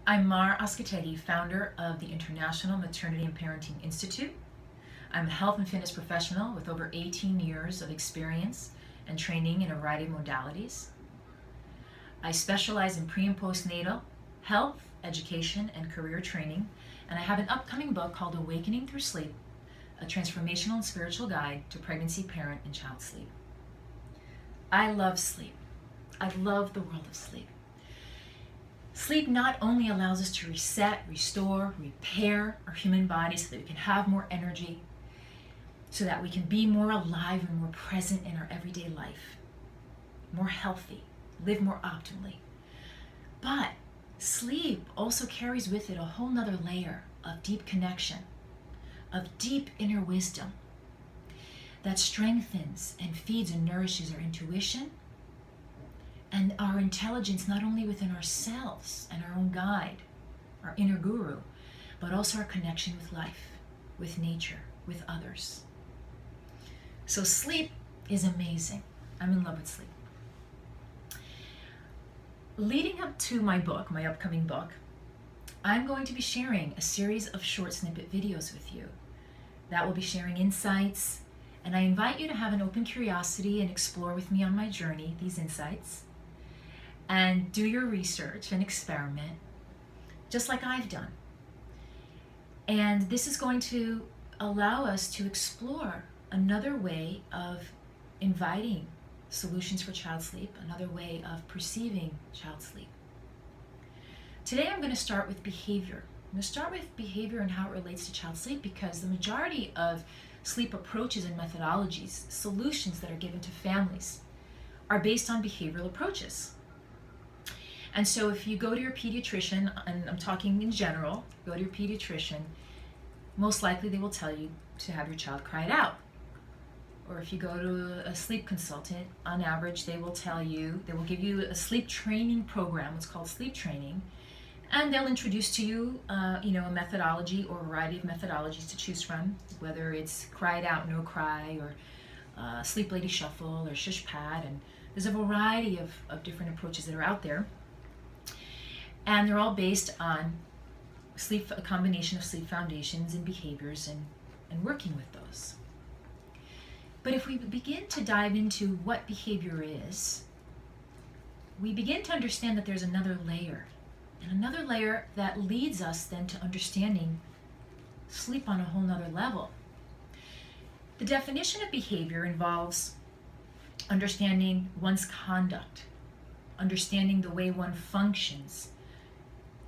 I'm Mar Oscategui, founder of the International Maternity and Parenting Institute. I'm a health and fitness professional with over 18 years of experience and training in a variety of modalities. I specialize in pre and postnatal health, education, and career training, and I have an upcoming book called Awakening Through Sleep, a transformational and spiritual guide to pregnancy, parent, and child sleep. I love sleep. I love the world of sleep. Sleep not only allows us to reset, restore, repair our human body so that we can have more energy, so that we can be more alive and more present in our everyday life, more healthy, live more optimally. But sleep also carries with it a whole nother layer of deep connection, of deep inner wisdom that strengthens and feeds and nourishes our intuition and our intelligence, not only within ourselves and our own guide, our inner guru, but also our connection with life, with nature, with others. So sleep is amazing. I'm in love with sleep. Leading up to my book, my upcoming book, I'm going to be sharing a series of short snippet videos with you that will be sharing insights, and I invite you to have an open curiosity and explore with me on my journey these insights, and do your research and experiment, just like I've done. And this is going to allow us to explore another way of inviting solutions for child sleep, another way of perceiving child sleep. Today I'm going to start with behavior. I'm going to start with behavior and how it relates to child sleep, because the majority of sleep approaches and methodologies, solutions that are given to families, are based on behavioral approaches. And so if you go to your pediatrician, and I'm talking in general, go to your pediatrician, most likely they will tell you to have your child cry it out. Or if you go to a sleep consultant, on average they will give you a sleep training program. It's called sleep training. And they'll introduce to you, a methodology or a variety of methodologies to choose from, whether it's cry it out, no cry, or sleep lady shuffle, or shush pad. And there's a variety of different approaches that are out there. And they're all based on sleep, a combination of sleep foundations and behaviors and working with those. But if we begin to dive into what behavior is, we begin to understand that there's another layer, and another layer that leads us then to understanding sleep on a whole nother level. The definition of behavior involves understanding one's conduct, understanding the way one functions,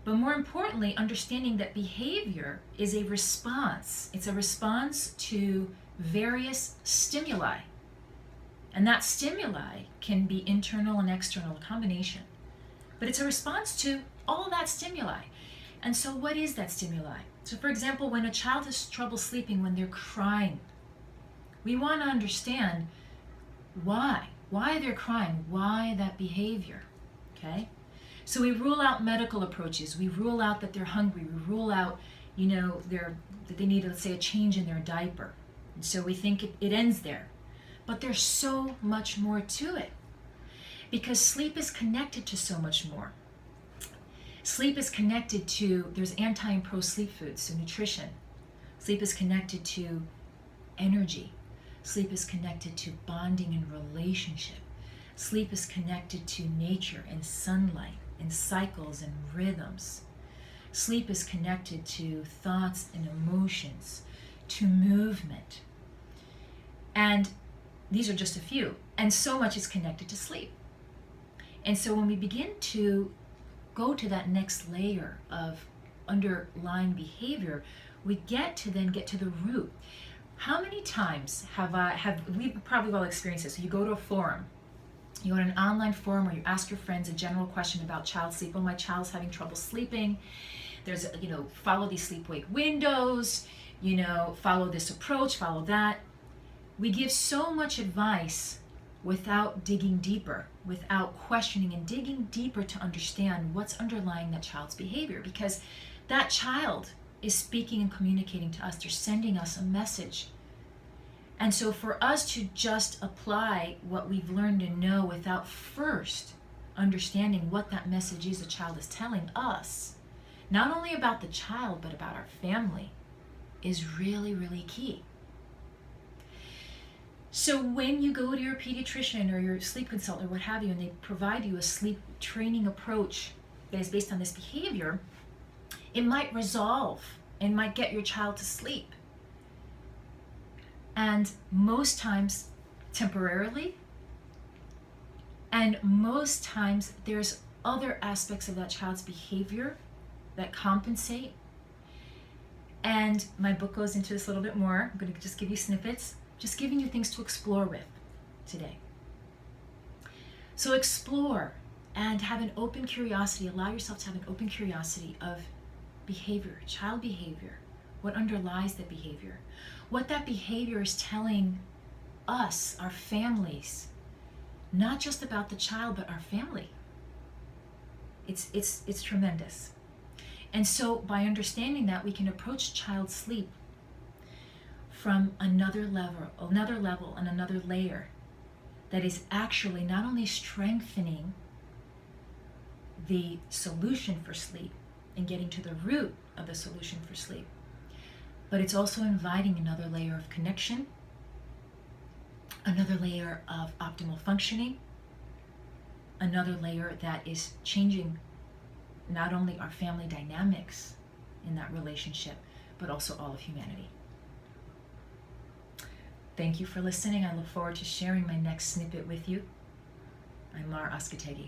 but more importantly, understanding that behavior is a response. It's a response to various stimuli. And that stimuli can be internal and external, a combination. But it's a response to all that stimuli. And so what is that stimuli? So for example, when a child has trouble sleeping, when they're crying, we want to understand why they're crying, why that behavior, okay? So we rule out medical approaches. We rule out that they're hungry. We rule out, that they need, let's say, a change in their diaper. And so we think it ends there. But there's so much more to it, because sleep is connected to so much more. Sleep is connected to, there's anti and pro sleep foods, so nutrition. Sleep is connected to energy. Sleep is connected to bonding and relationship. Sleep is connected to nature and sunlight and cycles and rhythms. Sleep is connected to thoughts and emotions, to movement. And these are just a few. And so much is connected to sleep. And so when we begin to go to that next layer of underlying behavior, we get to the root. How many times we've probably all experienced this. So you go to a forum, you go to an online forum where you ask your friends a general question about child sleep. Oh, my child's having trouble sleeping. There's, follow these sleep-wake windows, follow this approach, follow that. We give so much advice without digging deeper, without questioning and digging deeper to understand what's underlying that child's behavior, because that child is speaking and communicating to us. They're sending us a message. And so for us to just apply what we've learned and know without first understanding what that message is the child is telling us, not only about the child, but about our family, is really, really key. So when you go to your pediatrician or your sleep consultant or what have you, and they provide you a sleep training approach that is based on this behavior, it might resolve and might get your child to sleep. And most times temporarily, and most times there's other aspects of that child's behavior that compensate. And my book goes into this a little bit more. I'm going to just give you snippets, just giving you things to explore with today. So explore and have an open curiosity. Allow yourself to have an open curiosity of behavior, child behavior, what underlies that behavior, what that behavior is telling us, our families, not just about the child, but our family. It's tremendous. And so by understanding that, we can approach child sleep from another level, and another layer that is actually not only strengthening the solution for sleep and getting to the root of the solution for sleep, but it's also inviting another layer of connection, another layer of optimal functioning, another layer that is changing not only our family dynamics in that relationship, but also all of humanity. Thank you for listening. I look forward to sharing my next snippet with you. I'm Oscategui.